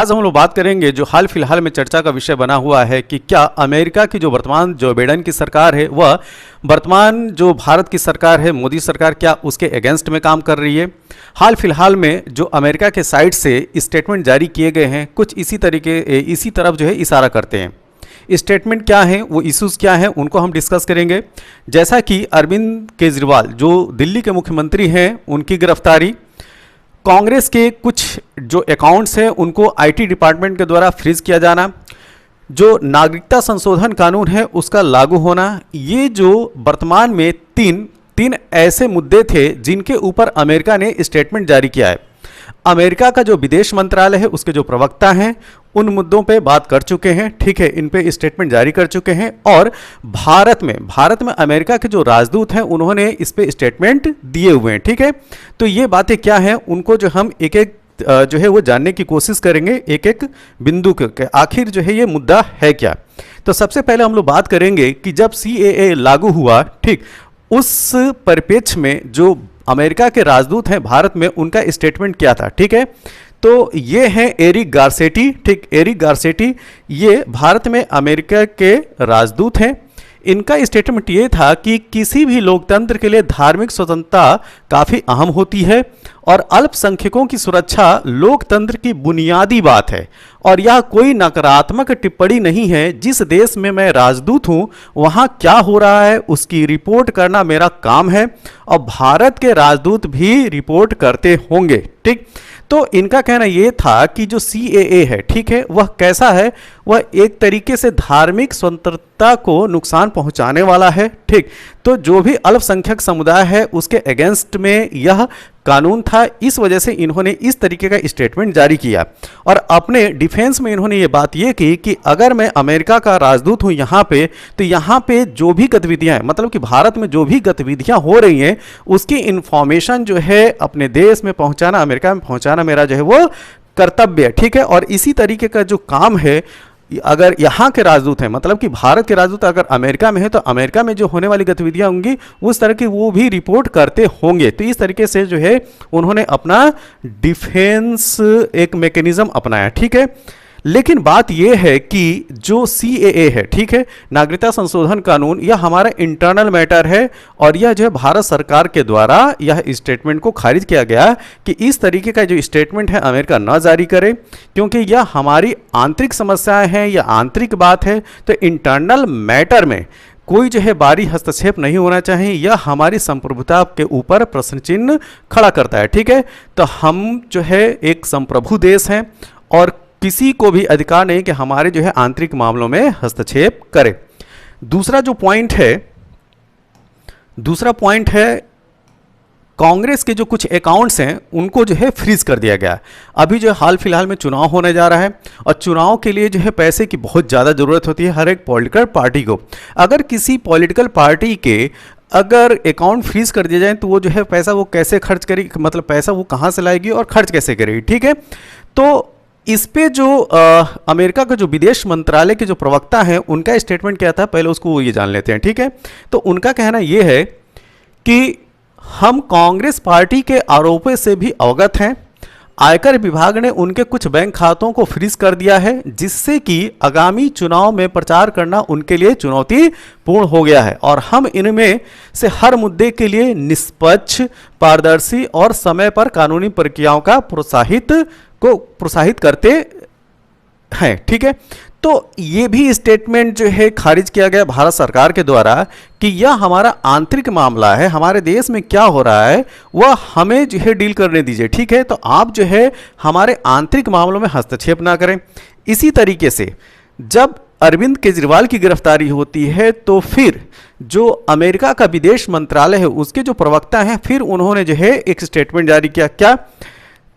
आज हम लोग बात करेंगे जो हाल फिलहाल में चर्चा का विषय बना हुआ है कि क्या अमेरिका की जो वर्तमान जो बाइडेन की सरकार है वह वर्तमान जो भारत की सरकार है मोदी सरकार क्या उसके अगेंस्ट में काम कर रही है। हाल फिलहाल में जो अमेरिका के साइड से स्टेटमेंट जारी किए गए हैं कुछ इसी तरफ जो है इशारा करते हैं। स्टेटमेंट क्या है, वो इश्यूज क्या हैं, उनको हम डिस्कस करेंगे। जैसा कि अरविंद केजरीवाल जो दिल्ली के मुख्यमंत्री हैं उनकी गिरफ्तारी, कांग्रेस के कुछ जो अकाउंट्स हैं उनको आईटी डिपार्टमेंट के द्वारा फ्रीज किया जाना, जो नागरिकता संशोधन कानून है उसका लागू होना, ये जो वर्तमान में तीन ऐसे मुद्दे थे जिनके ऊपर अमेरिका ने स्टेटमेंट जारी किया है। अमेरिका का जो विदेश मंत्रालय है उसके जो प्रवक्ता हैं उन मुद्दों पे बात कर चुके हैं, ठीक है, इन पे स्टेटमेंट जारी कर चुके हैं। और भारत में अमेरिका के जो राजदूत हैं उन्होंने इस पे स्टेटमेंट दिए हुए हैं, ठीक है। तो ये बातें क्या हैं उनको जो हम एक एक जो है वो जानने की कोशिश करेंगे, एक एक बिंदु के आखिर जो है ये मुद्दा है क्या। तो सबसे पहले हम लोग बात करेंगे कि जब CAA लागू हुआ, ठीक, उस परिप्रेक्ष्य में जो अमेरिका के राजदूत हैं भारत में उनका स्टेटमेंट क्या था, ठीक है। तो ये हैं एरिक गारसेटी, ठीक, एरिक गारसेटी ये भारत में अमेरिका के राजदूत हैं। इनका स्टेटमेंट ये था कि किसी भी लोकतंत्र के लिए धार्मिक स्वतंत्रता काफ़ी अहम होती है और अल्पसंख्यकों की सुरक्षा लोकतंत्र की बुनियादी बात है और यह कोई नकारात्मक टिप्पणी नहीं है। जिस देश में मैं राजदूत हूँ वहाँ क्या हो रहा है उसकी रिपोर्ट करना मेरा काम है और भारत के राजदूत भी रिपोर्ट करते होंगे, ठीक। तो इनका कहना यह था कि जो CAA है, ठीक है, वह कैसा है, वह एक तरीके से धार्मिक स्वतंत्रता को नुकसान पहुंचाने वाला है, ठीक। तो जो भी अल्पसंख्यक समुदाय है उसके अगेंस्ट में यह कानून था, इस वजह से इन्होंने इस तरीके का स्टेटमेंट जारी किया और अपने डिफेंस में इन्होंने ये बात ये की कि अगर मैं अमेरिका का राजदूत हूँ यहाँ पे, तो यहाँ पे जो भी गतिविधियाँ हैं, मतलब कि भारत में जो भी गतिविधियाँ हो रही हैं उसकी इंफॉर्मेशन जो है अपने देश में पहुँचाना, अमेरिका में पहुँचाना मेरा जो है वो कर्तव्य है, ठीक है। और इसी तरीके का जो काम है अगर यहाँ के राजदूत हैं, मतलब कि भारत के राजदूत अगर अमेरिका में है तो अमेरिका में जो होने वाली गतिविधियाँ होंगी उस तरह की वो भी रिपोर्ट करते होंगे। तो इस तरीके से जो है उन्होंने अपना डिफेंस एक मैकेनिज्म अपनाया, ठीक है। लेकिन बात यह है कि जो CAA है, ठीक है, नागरिकता संशोधन कानून, यह हमारा इंटरनल मैटर है और यह जो है भारत सरकार के द्वारा यह स्टेटमेंट को खारिज किया गया कि इस तरीके का जो स्टेटमेंट है अमेरिका न जारी करे क्योंकि यह हमारी आंतरिक समस्याएं हैं, यह आंतरिक बात है। तो इंटरनल मैटर में कोई जो है बाहरी हस्तक्षेप नहीं होना चाहिए, यह हमारी संप्रभुता के ऊपर प्रश्न चिन्ह खड़ा करता है, ठीक है। तो हम जो है एक संप्रभु देश हैं और किसी को भी अधिकार नहीं कि हमारे जो है आंतरिक मामलों में हस्तक्षेप करे। दूसरा पॉइंट है कांग्रेस के जो कुछ अकाउंट्स हैं उनको जो है फ्रीज कर दिया गया। अभी जो हाल फिलहाल में चुनाव होने जा रहा है और चुनाव के लिए जो है पैसे की बहुत ज़्यादा ज़रूरत होती है हर एक पॉलिटिकल पार्टी को। अगर किसी पॉलिटिकल पार्टी के अगर अकाउंट फ्रीज कर दिया जाए तो वो जो है पैसा वो कैसे खर्च करेगी, मतलब पैसा वो कहाँ से लाएगी और खर्च कैसे करेगी, ठीक है। तो इस पे जो अमेरिका का जो विदेश मंत्रालय के जो प्रवक्ता हैं उनका स्टेटमेंट क्या था, पहले उसको ये जान लेते हैं, ठीक है। तो उनका कहना ये है कि हम कांग्रेस पार्टी के आरोपों से भी अवगत हैं। आयकर विभाग ने उनके कुछ बैंक खातों को फ्रीज कर दिया है जिससे कि आगामी चुनाव में प्रचार करना उनके लिए चुनौतीपूर्ण हो गया है और हम इनमें से हर मुद्दे के लिए निष्पक्ष, पारदर्शी और समय पर कानूनी प्रक्रियाओं का प्रोत्साहित करते हैं, ठीक है। तो ये भी स्टेटमेंट जो है खारिज किया गया भारत सरकार के द्वारा कि यह हमारा आंतरिक मामला है, हमारे देश में क्या हो रहा है वह हमें जो है डील करने दीजिए, ठीक है। तो आप जो है हमारे आंतरिक मामलों में हस्तक्षेप ना करें। इसी तरीके से जब अरविंद केजरीवाल की गिरफ्तारी होती है तो फिर जो अमेरिका का विदेश मंत्रालय है उसके जो प्रवक्ता हैं फिर उन्होंने जो है एक स्टेटमेंट जारी किया। क्या?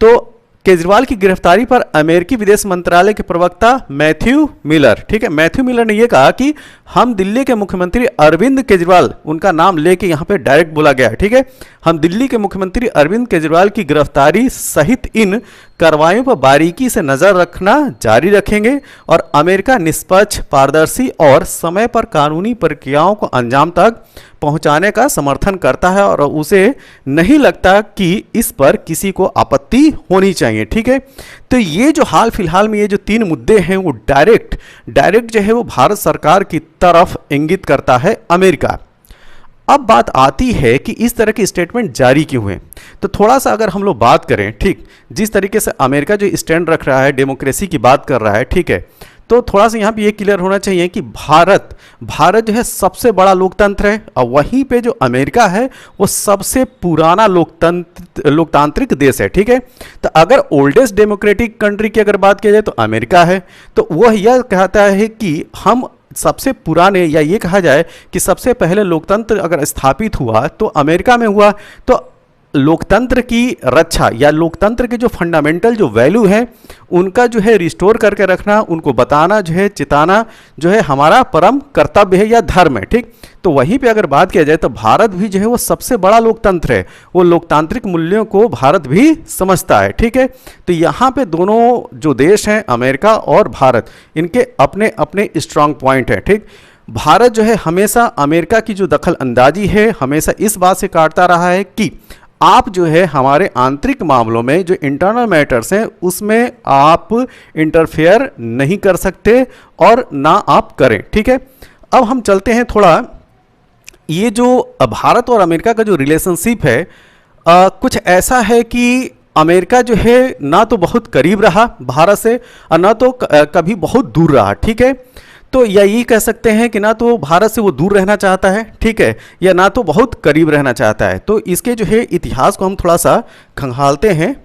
तो केजरीवाल की गिरफ्तारी पर अमेरिकी विदेश मंत्रालय के प्रवक्ता मैथ्यू मिलर, ठीक है, मैथ्यू मिलर ने यह कहा कि हम दिल्ली के मुख्यमंत्री अरविंद केजरीवाल, उनका नाम लेके यहाँ पे डायरेक्ट बोला गया है, ठीक है, हम दिल्ली के मुख्यमंत्री अरविंद केजरीवाल की गिरफ्तारी सहित इन कार्रवाइयों पर बारीकी से नजर रखना जारी रखेंगे और अमेरिका निष्पक्ष, पारदर्शी और समय पर कानूनी प्रक्रियाओं को अंजाम तक पहुंचाने का समर्थन करता है और उसे नहीं लगता कि इस पर किसी को आपत्ति होनी चाहिए। ठीक है, तो ये जो हाल फिलहाल में ये जो 3 मुद्दे हैं वो डायरेक्ट जो है वो भारत सरकार की तरफ इंगित करता है अमेरिका। अब बात आती है कि इस तरह की स्टेटमेंट जारी क्यों हुए। तो थोड़ा सा अगर हम लोग बात करें, ठीक, जिस तरीके से अमेरिका जो स्टैंड रख रहा है, डेमोक्रेसी की बात कर रहा है, ठीक है, तो थोड़ा सा यहाँ पे ये क्लियर होना चाहिए कि भारत जो है सबसे बड़ा लोकतंत्र है और वहीं पे जो अमेरिका है वो सबसे पुराना लोकतांत्रिक देश है। ठीक है, तो अगर ओल्डेस्ट डेमोक्रेटिक कंट्री की अगर बात की जाए तो अमेरिका है, तो वह यह कहता है कि हम सबसे पुराने, या ये कहा जाए कि सबसे पहले लोकतंत्र अगर स्थापित हुआ तो अमेरिका में हुआ। तो लोकतंत्र की रक्षा या लोकतंत्र के जो फंडामेंटल जो वैल्यू है उनका जो है रिस्टोर करके रखना, उनको बताना जो है, चिताना जो है हमारा परम कर्तव्य है या धर्म है। ठीक, तो वहीं पे अगर बात किया जाए तो भारत भी जो है वो सबसे बड़ा लोकतंत्र है, वो लोकतांत्रिक मूल्यों को भारत भी समझता है। ठीक है, तो यहाँ पे दोनों जो देश हैं अमेरिका और भारत, इनके अपने अपने स्ट्रांग पॉइंट हैं। ठीक, भारत जो है हमेशा अमेरिका की जो दखल अंदाजी है हमेशा इस बात से काटता रहा है कि आप जो है हमारे आंतरिक मामलों में जो इंटरनल मैटर्स हैं उसमें आप इंटरफेयर नहीं कर सकते और ना आप करें। ठीक है, अब हम चलते हैं थोड़ा, ये जो भारत और अमेरिका का जो रिलेशनशिप है कुछ ऐसा है कि अमेरिका जो है ना तो बहुत करीब रहा भारत से और ना तो कभी बहुत दूर रहा। ठीक है, तो या ये कह सकते हैं कि ना तो भारत से वो दूर रहना चाहता है, ठीक है, या ना तो बहुत करीब रहना चाहता है। तो इसके जो है इतिहास को हम थोड़ा सा खंगालते हैं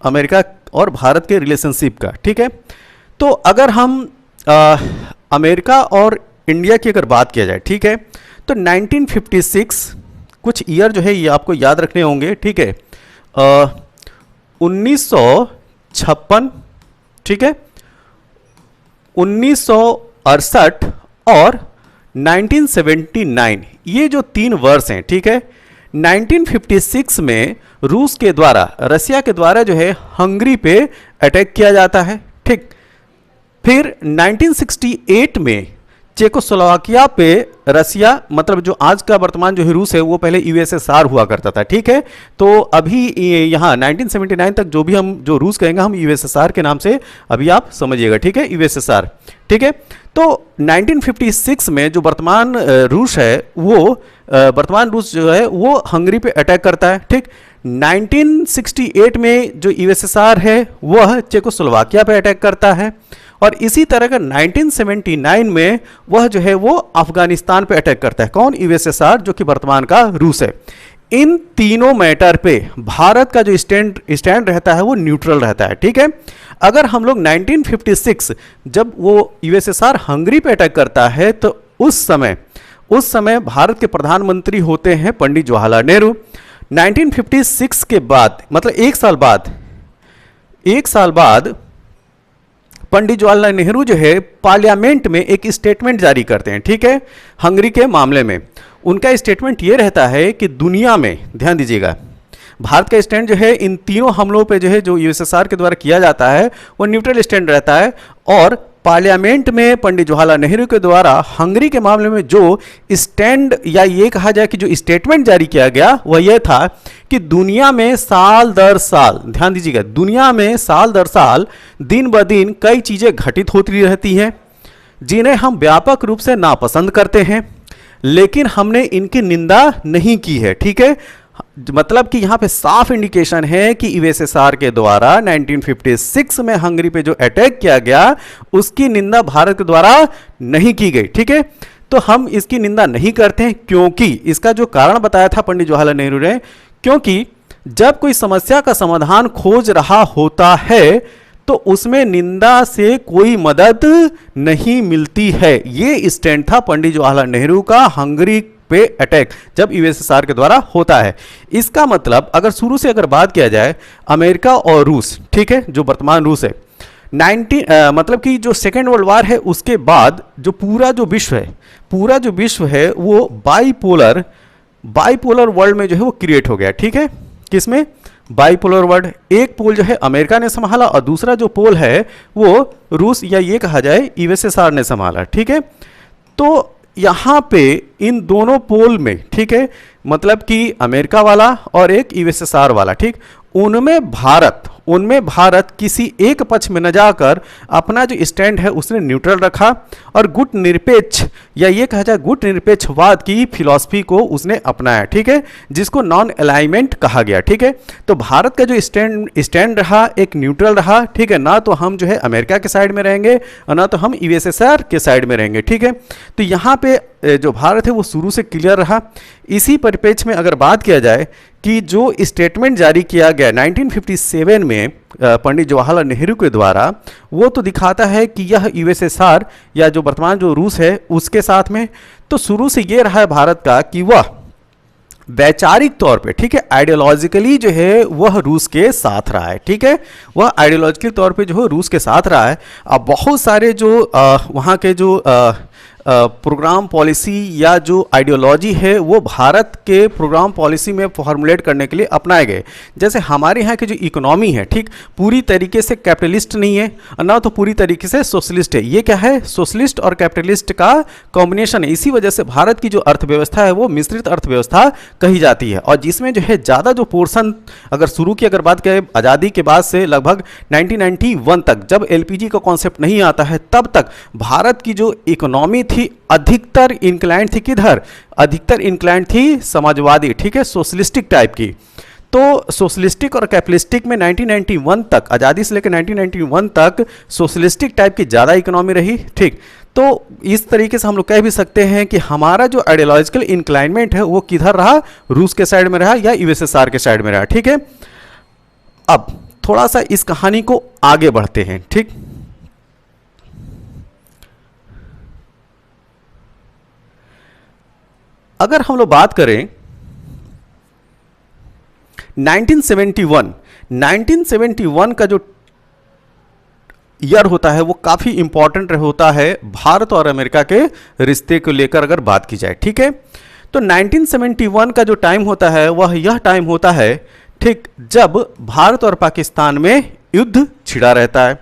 अमेरिका और भारत के रिलेशनशिप का। ठीक है, तो अगर हम अमेरिका और इंडिया की अगर बात किया जाए, ठीक है, तो 1956 कुछ ईयर जो है ये आपको याद रखने होंगे। ठीक है, 1956, ठीक है, 1968 और 1979, ये जो 3 वर्ष हैं। ठीक है, 1956 में रूस के द्वारा, रसिया के द्वारा जो है हंगरी पे अटैक किया जाता है। ठीक, फिर 1968 में चेकोस्लोवाकिया पे रसिया, मतलब जो आज का वर्तमान जो है रूस है, वो पहले यूएसएसआर हुआ करता था। ठीक है, तो अभी यहाँ 1979 तक जो भी हम जो रूस कहेंगे हम यूएसएसआर के नाम से अभी आप समझिएगा। ठीक है, यूएसएसआर। ठीक है, तो 1956 में जो वर्तमान रूस है वो वर्तमान रूस जो है वो हंगरी पे अटैक करता है। ठीक, 1968 में जो यूएसएसआर है वह चेकोस्लोवाकिया पे अटैक करता है और इसी तरह का 1979 में वह जो है वो अफगानिस्तान पे अटैक करता है। कौन? यूएसएसआर, जो कि वर्तमान का रूस है। इन तीनों मैटर पे भारत का जो स्टैंड रहता है वो न्यूट्रल रहता है। ठीक है, अगर हम लोग 1956 जब वो यूएसएसआर हंगरी पे अटैक करता है तो उस समय भारत के प्रधानमंत्री होते हैं पंडित जवाहरलाल नेहरू। 1956 के बाद, मतलब एक साल बाद पंडित जवाहरलाल नेहरू जो है पार्लियामेंट में एक स्टेटमेंट जारी करते हैं। ठीक है, हंगरी के मामले में उनका स्टेटमेंट ये रहता है कि दुनिया में, ध्यान दीजिएगा, भारत का स्टैंड जो है इन तीनों हमलों पे जो है जो यूएसएसआर के द्वारा किया जाता है वो न्यूट्रल स्टैंड रहता है और पार्लियामेंट में पंडित जवाहरलाल नेहरू के द्वारा हंगरी के मामले में जो स्टैंड या ये कहा जाए कि जो स्टेटमेंट जारी किया गया वह यह था कि दुनिया में साल दर साल, ध्यान दीजिएगा, दुनिया में साल दर साल दिन ब दिन कई चीज़ें घटित होती रहती हैं जिन्हें हम व्यापक रूप से नापसंद करते हैं, लेकिन हमने इनकी निंदा नहीं की है। ठीक है, मतलब कि यहाँ पे साफ इंडिकेशन है कि यूएसएसआर के द्वारा 1956 में हंगरी पे जो अटैक किया गया उसकी निंदा भारत के द्वारा नहीं की गई। ठीक है, तो हम इसकी निंदा नहीं करते हैं क्योंकि इसका जो कारण बताया था पंडित जवाहरलाल नेहरू ने, क्योंकि जब कोई समस्या का समाधान खोज रहा होता है तो उसमें निंदा से कोई मदद नहीं मिलती है। ये स्टैंड था पंडित जवाहरलाल नेहरू का हंगरी पे अटैक जब यूएसएसआर के द्वारा होता है। इसका मतलब अगर शुरू से अगर बात किया जाए अमेरिका और रूस, ठीक है, जो वर्तमान रूस है, मतलब कि जो सेकेंड वर्ल्ड वार है उसके बाद जो पूरा जो विश्व है वो बाइपोलर वर्ल्ड में जो है वो क्रिएट हो गया। ठीक है, किसमें? बाइपोलर वर्ल्ड, एक पोल जो है अमेरिका ने संभाला और दूसरा जो पोल है वो रूस या ये कहा जाए यूएसएसआर ने संभाला, ठीक है। तो यहाँ पे इन दोनों पोल में, ठीक है, मतलब कि अमेरिका वाला और एक यूएसएसआर वाला, ठीक, उनमें भारत किसी एक पक्ष में न जाकर अपना जो स्टैंड है उसने न्यूट्रल रखा और गुट निरपेक्ष या ये कहा जाए गुट निरपेक्षवाद की फिलॉसफी को उसने अपनाया, ठीक है, जिसको नॉन अलाइनमेंट कहा गया, ठीक है। तो भारत का जो स्टैंड रहा एक न्यूट्रल रहा, ठीक है, ना तो हम जो है अमेरिका के साइड में रहेंगे और ना तो हम यूएसएसआर के साइड में रहेंगे, ठीक है। तो यहाँ पे जो भारत है वो शुरू से क्लियर रहा। इसी परिप्रेक्ष्य में अगर बात किया जाए कि जो स्टेटमेंट जारी किया गया 1957 में पंडित जवाहरलाल नेहरू के द्वारा, वो तो दिखाता है कि यह यूएसएसआर या जो वर्तमान जो रूस है उसके साथ में, तो शुरू से ये रहा है भारत का कि वह वैचारिक तौर पे, ठीक है, आइडियोलॉजिकली जो है वह रूस के साथ रहा है, ठीक है, वह आइडियोलॉजिकल तौर पे जो है रूस के साथ रहा है। अब बहुत सारे जो वहाँ के जो प्रोग्राम पॉलिसी या जो आइडियोलॉजी है वो भारत के प्रोग्राम पॉलिसी में फॉर्मुलेट करने के लिए अपनाए गए। जैसे हमारे यहाँ की जो इकोनॉमी है, ठीक, पूरी तरीके से कैपिटलिस्ट नहीं है और ना तो पूरी तरीके से सोशलिस्ट है। ये क्या है? सोशलिस्ट और कैपिटलिस्ट का कॉम्बिनेशन है। इसी वजह से भारत की जो अर्थव्यवस्था है वो मिश्रित अर्थव्यवस्था कही जाती है और जिसमें जो है ज़्यादा जो पोर्शन अगर बात करें आज़ादी के बाद से लगभग 1991 तक, जब एलपीजी का कॉन्सेप्ट नहीं आता है, तब तक भारत की जो इकोनॉमी थी अधिकतर इंक्लाइंड थी किधर? अधिकतर इंक्लाइंड थी समाजवादी, ठीक है, सोशलिस्टिक टाइप की। तो सोशलिस्टिक और कैपिटलिस्टिक में 1991 तक, आज़ादी से लेकर 1991 तक सोशलिस्टिक टाइप की ज़्यादा इकोनॉमी रही, ठीक। तो इस तरीके से हम लोग कह भी सकते हैं कि हमारा जो आइडियोलॉजिकल इंक्लाइनमेंट है वो किधर रहा? रूस के साइड में रहा या यूएसएसआर के साइड में रहा, ठीक है। अब थोड़ा सा इस कहानी को आगे बढ़ते हैं, ठीक। अगर हम लोग बात करें 1971 का जो ईयर होता है वो काफ़ी इंपॉर्टेंट होता है भारत और अमेरिका के रिश्ते को लेकर अगर बात की जाए, ठीक है। तो 1971 का जो टाइम होता है वह यह टाइम होता है, ठीक, जब भारत और पाकिस्तान में युद्ध छिड़ा रहता है।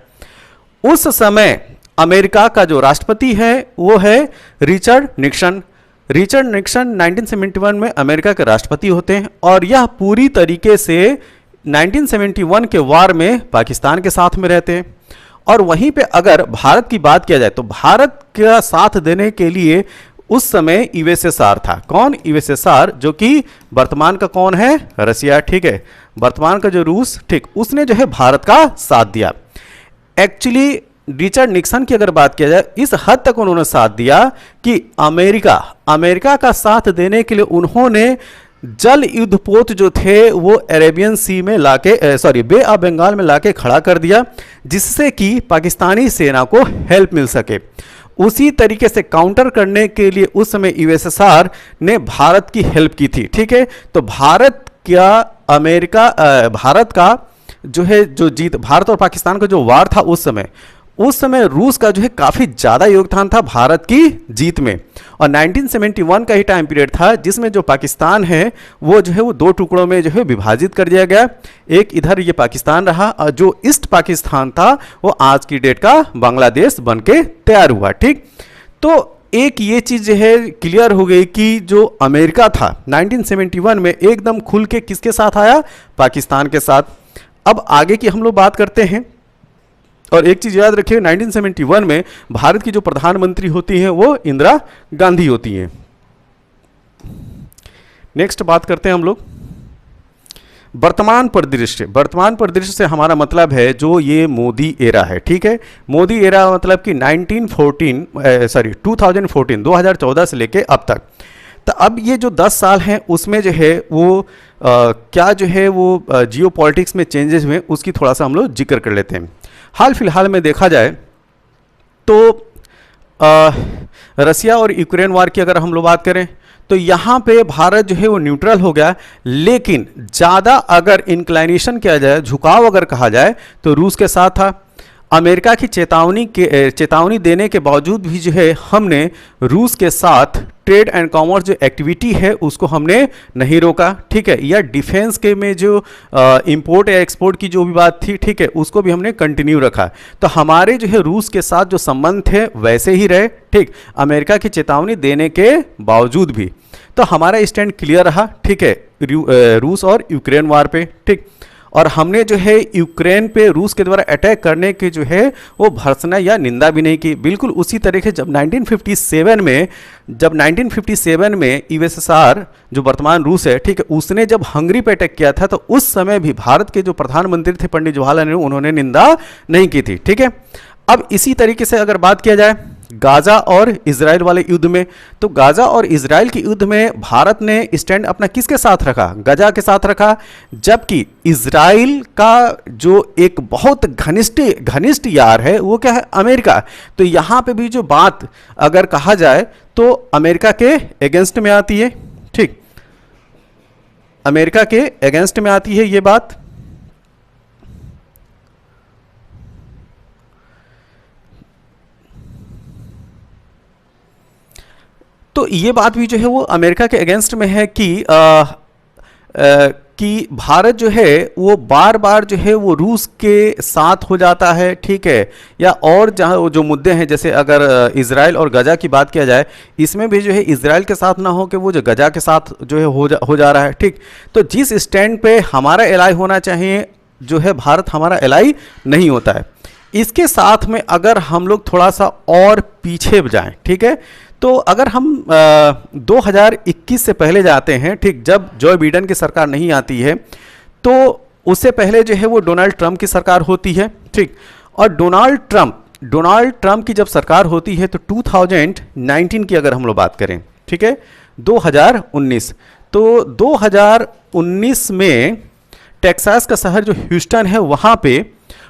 उस समय अमेरिका का जो राष्ट्रपति है वो है रिचर्ड निक्सन। रिचर्ड निक्सन 1971 में अमेरिका के राष्ट्रपति होते हैं और यह पूरी तरीके से 1971 के वार में पाकिस्तान के साथ में रहते हैं। और वहीं पे अगर भारत की बात किया जाए तो भारत का साथ देने के लिए उस समय यूएसएसआर था। कौन? यूएसएसआर, जो कि वर्तमान का कौन है? रसिया, ठीक है, वर्तमान का जो रूस, ठीक, उसने जो है भारत का साथ दिया। एक्चुअली रिचर्ड निक्सन की अगर बात किया जाए इस हद तक उन्होंने साथ दिया कि अमेरिका का साथ देने के लिए उन्होंने जल युद्धपोत जो थे वो अरेबियन सी में लाके बे ऑफ बंगाल में लाके खड़ा कर दिया, जिससे कि पाकिस्तानी सेना को हेल्प मिल सके। उसी तरीके से काउंटर करने के लिए उस समय यूएसएसआर ने भारत की हेल्प की थी, ठीक है। तो भारत का जो है जो जीत, भारत और पाकिस्तान का जो वार था उस समय रूस का जो है काफ़ी ज़्यादा योगदान था भारत की जीत में। और 1971 का ही टाइम पीरियड था जिसमें जो पाकिस्तान है वो जो है वो दो टुकड़ों में जो है विभाजित कर दिया गया। एक इधर ये पाकिस्तान रहा और जो ईस्ट पाकिस्तान था वो आज की डेट का बांग्लादेश बन के तैयार हुआ, ठीक। तो एक ये चीज़ जो है क्लियर हो गई कि जो अमेरिका था 1971 में एकदम खुल के किसके साथ आया? पाकिस्तान के साथ। अब आगे की हम लोग बात करते हैं और एक चीज़ याद रखिए, 1971 में भारत की जो प्रधानमंत्री होती हैं वो इंदिरा गांधी होती हैं। नेक्स्ट बात करते हैं हम लोग वर्तमान परिदृश्य से हमारा मतलब है जो ये मोदी एरा है, ठीक है। मोदी एरा मतलब कि 2014 से लेके अब तक। तो अब ये जो 10 साल हैं उसमें जो है वो क्या जो है वो जियो पॉलिटिक्स में चेंजेस हुए उसकी थोड़ा सा हम लोग जिक्र कर लेते हैं। हाल फिलहाल में देखा जाए तो रसिया और यूक्रेन वार की अगर हम लोग बात करें तो यहाँ पे भारत जो है वो न्यूट्रल हो गया, लेकिन ज़्यादा अगर इंक्लाइनेशन किया जाए, झुकाव अगर कहा जाए तो रूस के साथ था। अमेरिका की चेतावनी देने के बावजूद भी जो है हमने रूस के साथ ट्रेड एंड कॉमर्स जो एक्टिविटी है उसको हमने नहीं रोका, ठीक है, या डिफेंस के में जो इंपोर्ट या एक्सपोर्ट की जो भी बात थी, ठीक है, उसको भी हमने कंटिन्यू रखा। तो हमारे जो है रूस के साथ जो संबंध थे वैसे ही रहे, ठीक, अमेरिका की चेतावनी देने के बावजूद भी। तो हमारा स्टैंड क्लियर रहा, ठीक है, रूस और यूक्रेन वार पे, ठीक, और हमने जो है यूक्रेन पे रूस के द्वारा अटैक करने के जो है वो भर्त्सना या निंदा भी नहीं की। बिल्कुल उसी तरीके जब 1957 में यूएसएसआर जो वर्तमान रूस है, ठीक है, उसने जब हंगरी पे अटैक किया था तो उस समय भी भारत के जो प्रधानमंत्री थे पंडित जवाहरलाल नेहरू, उन्होंने निंदा नहीं की थी, ठीक है। अब इसी तरीके से अगर बात किया जाए गाजा और इजराइल वाले युद्ध में, तो गाजा और इजराइल के युद्ध में भारत ने स्टैंड अपना किसके साथ रखा? गाजा के साथ रखा, जबकि इजराइल का जो एक बहुत घनिष्ठ यार है वो क्या है? अमेरिका। तो यहाँ पे भी जो बात अगर कहा जाए तो अमेरिका के अगेंस्ट में आती है, ठीक, अमेरिका के अगेंस्ट में आती है ये बात। तो ये बात भी जो है वो अमेरिका के अगेंस्ट में है कि भारत जो है वो बार बार जो है वो रूस के साथ हो जाता है, ठीक है, या और जहाँ जो मुद्दे हैं जैसे अगर इजराइल और गजा की बात किया जाए, इसमें भी जो है इजराइल के साथ ना हो कि वो जो गजा के साथ जो है हो जा रहा है, ठीक। तो जिस स्टैंड पे हमारा एलाई होना चाहिए जो है भारत हमारा एलाई नहीं होता है। इसके साथ में अगर हम लोग थोड़ा सा और पीछे जाएं, ठीक है, तो अगर हम 2021 से पहले जाते हैं, ठीक, जब जो बाइडेन की सरकार नहीं आती है तो उससे पहले जो है वो डोनाल्ड ट्रंप की सरकार होती है, ठीक, और डोनाल्ड ट्रंप की जब सरकार होती है तो 2019 की अगर हम लोग बात करें, ठीक है, 2019, तो 2019 में टेक्सास का शहर जो ह्यूस्टन है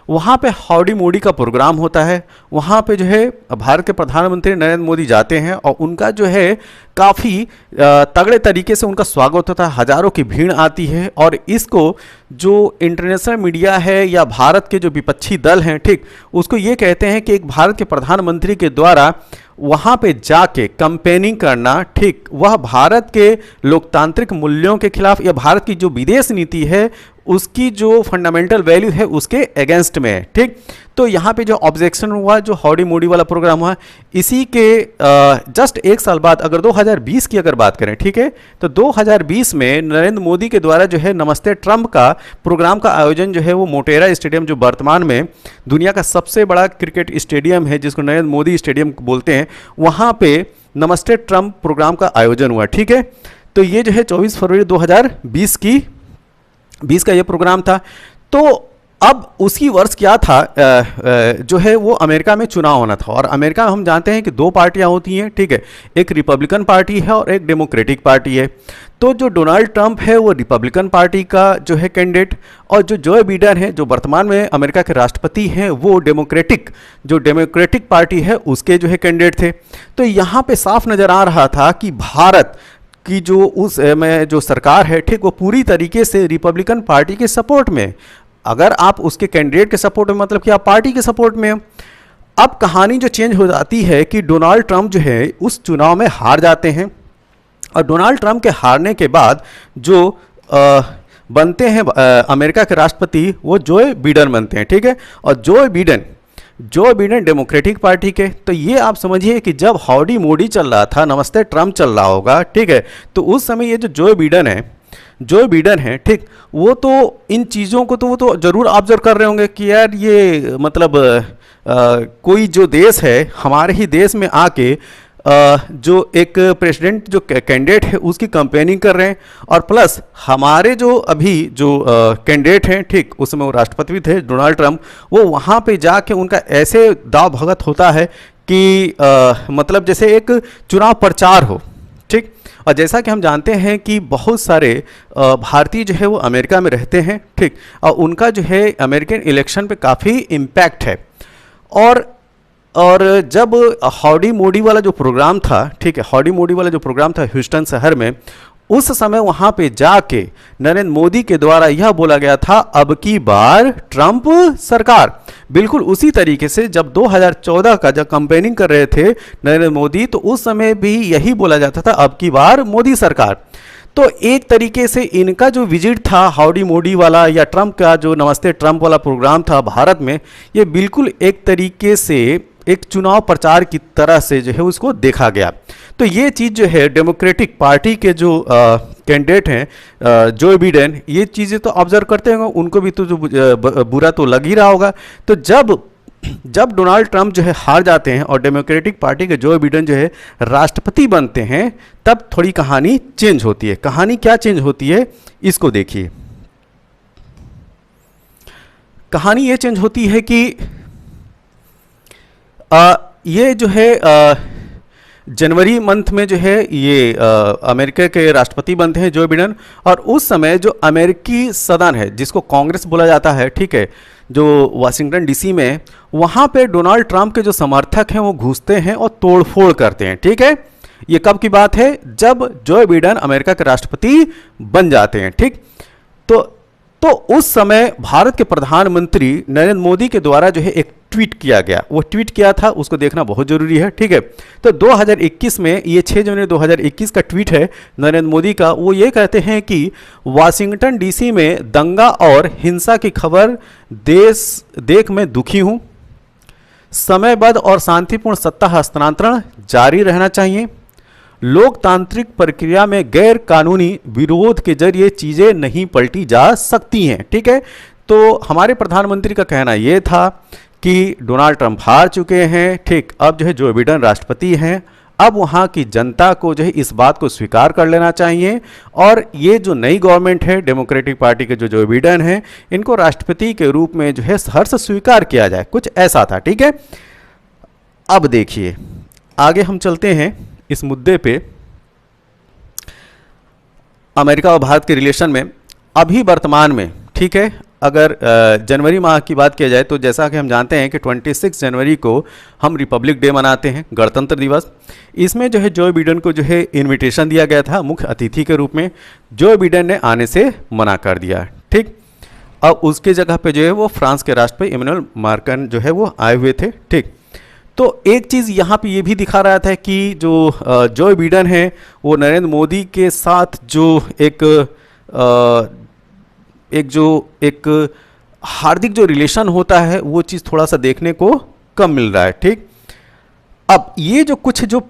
वहाँ पे हाउडी मोदी का प्रोग्राम होता है। वहाँ पे जो है भारत के प्रधानमंत्री नरेंद्र मोदी जाते हैं और उनका जो है काफ़ी तगड़े तरीके से उनका स्वागत होता है, हज़ारों की भीड़ आती है। और इसको जो इंटरनेशनल मीडिया है या भारत के जो विपक्षी दल हैं, ठीक, उसको ये कहते हैं कि एक भारत के प्रधानमंत्री के द्वारा वहाँ पे जाके कैंपेनिंग करना, ठीक, वह भारत के लोकतांत्रिक मूल्यों के खिलाफ या भारत की जो विदेश नीति है उसकी जो फंडामेंटल वैल्यू है उसके अगेंस्ट में है, ठीक। तो यहाँ पे जो ऑब्जेक्शन हुआ, जो हाउडी मोदी वाला प्रोग्राम हुआ, इसी के जस्ट एक साल बाद अगर 2020 की अगर बात करें, ठीक है, तो 2020 में नरेंद्र मोदी के द्वारा जो है नमस्ते ट्रंप का प्रोग्राम का आयोजन जो है वो मोटेरा स्टेडियम, जो वर्तमान में दुनिया का सबसे बड़ा क्रिकेट स्टेडियम है जिसको नरेंद्र मोदी स्टेडियम बोलते हैं, वहाँ पे नमस्ते ट्रंप प्रोग्राम का आयोजन हुआ, ठीक है। तो ये जो है 24 फरवरी 2020 का ये प्रोग्राम था। तो अब उसी वर्ष क्या था, जो है वो अमेरिका में चुनाव होना था, और अमेरिका में हम जानते हैं कि दो पार्टियां होती हैं, ठीक है, एक रिपब्लिकन पार्टी है और एक डेमोक्रेटिक पार्टी है। तो जो डोनाल्ड ट्रंप है वो रिपब्लिकन पार्टी का जो है कैंडिडेट, और जो बाइडेन है जो वर्तमान में अमेरिका के राष्ट्रपति हैं वो डेमोक्रेटिक पार्टी है उसके जो है कैंडिडेट थे। तो यहाँ पे साफ नज़र आ रहा था कि भारत की जो उस में जो सरकार है, ठीक, वो पूरी तरीके से रिपब्लिकन पार्टी के सपोर्ट में। अगर आप उसके कैंडिडेट के सपोर्ट में मतलब कि आप पार्टी के सपोर्ट में। अब कहानी जो चेंज हो जाती है कि डोनाल्ड ट्रंप जो है उस चुनाव में हार जाते हैं, और डोनाल्ड ट्रंप के हारने के बाद जो बनते हैं अमेरिका के राष्ट्रपति वो जो बाइडेन बनते हैं, ठीक है, और जो बाइडेन डेमोक्रेटिक पार्टी के। तो ये आप समझिए कि जब हाउडी मोदी चल रहा था, नमस्ते ट्रंप चल रहा होगा, ठीक है, तो उस समय ये जो बाइडेन है, ठीक, वो तो इन चीज़ों को तो वो तो ज़रूर ऑब्जर्व कर रहे होंगे कि यार ये मतलब कोई जो देश है हमारे ही देश में आके जो एक प्रेसिडेंट जो कैंडिडेट है उसकी कैंपेनिंग कर रहे हैं, और प्लस हमारे जो अभी जो कैंडिडेट हैं, ठीक, उसमें वो राष्ट्रपति भी थे डोनाल्ड ट्रंप, वो वहाँ पे जाके उनका ऐसे दाव भगत होता है कि मतलब जैसे एक चुनाव प्रचार हो, ठीक। और जैसा कि हम जानते हैं कि बहुत सारे भारतीय जो है वो अमेरिका में रहते हैं, ठीक, और उनका जो है अमेरिकन इलेक्शन पे काफ़ी इम्पैक्ट है। और जब हाउडी मोदी वाला जो प्रोग्राम था, ठीक है, हाउडी मोदी वाला जो प्रोग्राम था ह्यूस्टन शहर में, उस समय वहाँ पे जाके नरेंद्र मोदी के द्वारा यह बोला गया था अब की बार ट्रंप सरकार। बिल्कुल उसी तरीके से जब 2014 का जब कंपेनिंग कर रहे थे नरेंद्र मोदी, तो उस समय भी यही बोला जाता था अब की बार मोदी सरकार। तो एक तरीके से इनका जो विजिट था हाउडी मोदी वाला या ट्रंप का जो नमस्ते ट्रंप वाला प्रोग्राम था भारत में, ये बिल्कुल एक तरीके से एक चुनाव प्रचार की तरह से जो है उसको देखा गया। तो ये चीज़ जो है डेमोक्रेटिक पार्टी के जो कैंडिडेट हैं जो बिडेन, ये चीज़ें तो ऑब्जर्व करते होंगे, उनको भी तो जो बुरा तो लग ही रहा होगा। तो जब डोनाल्ड ट्रंप जो है हार जाते हैं और डेमोक्रेटिक पार्टी के जो बिडेन जो है राष्ट्रपति बनते हैं, तब थोड़ी कहानी चेंज होती है। कहानी क्या चेंज होती है इसको देखिए। कहानी ये चेंज होती है कि ये जो है जनवरी मंथ में जो है ये अमेरिका के राष्ट्रपति बनते हैं जो बिडेन, और उस समय जो अमेरिकी सदन है जिसको कांग्रेस बोला जाता है, ठीक है, जो वाशिंगटन डीसी में, वहाँ पे डोनाल्ड ट्रंप के जो समर्थक हैं वो घुसते हैं और तोड़फोड़ करते हैं। ठीक है, ये कब की बात है? जब जो बिडेन अमेरिका के राष्ट्रपति बन जाते हैं। ठीक, तो उस समय भारत के प्रधानमंत्री नरेंद्र मोदी के द्वारा जो है एक ट्वीट किया गया, वो ट्वीट किया था, उसको देखना बहुत जरूरी है। ठीक है, तो 2021 में ये 6 जनवरी 2021 का ट्वीट है नरेंद्र मोदी का। वो ये कहते हैं कि वाशिंगटन डीसी में दंगा और हिंसा की खबर देख मैं दुखी हूं। समयबद्ध और शांतिपूर्ण सत्ता हस्तांतरण जारी रहना चाहिए। लोकतांत्रिक प्रक्रिया में गैर कानूनी विरोध के जरिए चीजें नहीं पलटी जा सकती हैं। ठीक है, तो हमारे प्रधानमंत्री का कहना यह था कि डोनाल्ड ट्रंप हार चुके हैं। ठीक, अब जो है जो बिडेन राष्ट्रपति हैं, अब वहाँ की जनता को जो है इस बात को स्वीकार कर लेना चाहिए, और ये जो नई गवर्नमेंट है डेमोक्रेटिक पार्टी के जो बिडेन हैं, इनको राष्ट्रपति के रूप में जो है हर्ष स्वीकार किया जाए, कुछ ऐसा था। ठीक है, अब देखिए आगे हम चलते हैं इस मुद्दे पे। अमेरिका और भारत के रिलेशन में अभी वर्तमान में, ठीक है, अगर जनवरी माह की बात किया जाए तो जैसा कि हम जानते हैं कि 26 जनवरी को हम रिपब्लिक डे मनाते हैं, गणतंत्र दिवस। इसमें जो है जो बिडेन को जो है इनविटेशन दिया गया था मुख्य अतिथि के रूप में, जो बिडेन ने आने से मना कर दिया। ठीक, अब उसके जगह पे जो है वो फ्रांस के राष्ट्रपति इमैनुअल मैक्रोन जो है वो आए हुए थे। ठीक, तो एक चीज़ यहाँ पे ये भी दिखा रहा था कि जो बिडेन है वो नरेंद्र मोदी के साथ जो एक हार्दिक जो रिलेशन होता है वो चीज़ थोड़ा सा देखने को कम मिल रहा है। ठीक, अब ये जो कुछ जो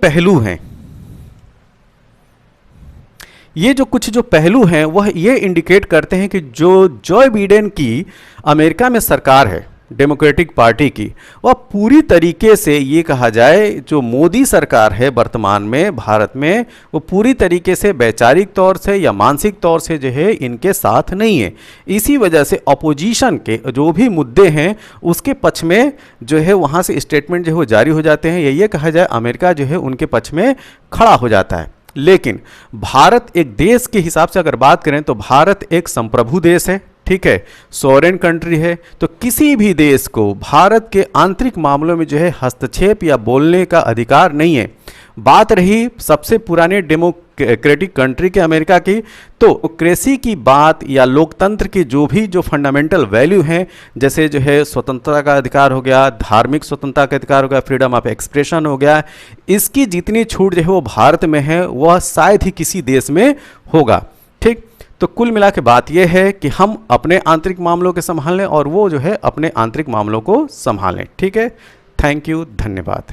पहलू हैं वह ये इंडिकेट करते हैं कि जो बिडेन की अमेरिका में सरकार है डेमोक्रेटिक पार्टी की, वह पूरी तरीके से ये कहा जाए जो मोदी सरकार है वर्तमान में भारत में, वो पूरी तरीके से वैचारिक तौर से या मानसिक तौर से जो है इनके साथ नहीं है। इसी वजह से अपोजिशन के जो भी मुद्दे हैं उसके पक्ष में जो है वहाँ से स्टेटमेंट जो है जारी हो जाते हैं, ये कहा जाए अमेरिका जो है उनके पक्ष में खड़ा हो जाता है। लेकिन भारत एक देश के हिसाब से अगर बात करें तो भारत एक संप्रभु देश है। ठीक है, सॉवरेन कंट्री है, तो किसी भी देश को भारत के आंतरिक मामलों में जो है हस्तक्षेप या बोलने का अधिकार नहीं है। बात रही सबसे पुराने डेमोक्रेटिक कंट्री के अमेरिका की, तो डेमोक्रेसी की बात या लोकतंत्र की जो फंडामेंटल वैल्यू हैं, जैसे जो है स्वतंत्रता का अधिकार हो गया, धार्मिक स्वतंत्रता का अधिकार हो गया, फ्रीडम ऑफ एक्सप्रेशन हो गया, इसकी जितनी छूट जो है वो भारत में है वह शायद ही किसी देश में होगा। ठीक, तो कुल मिला के बात यह है कि हम अपने आंतरिक मामलों के संभाल लें और वो जो है अपने आंतरिक मामलों को संभालें। ठीक है, थैंक यू, धन्यवाद।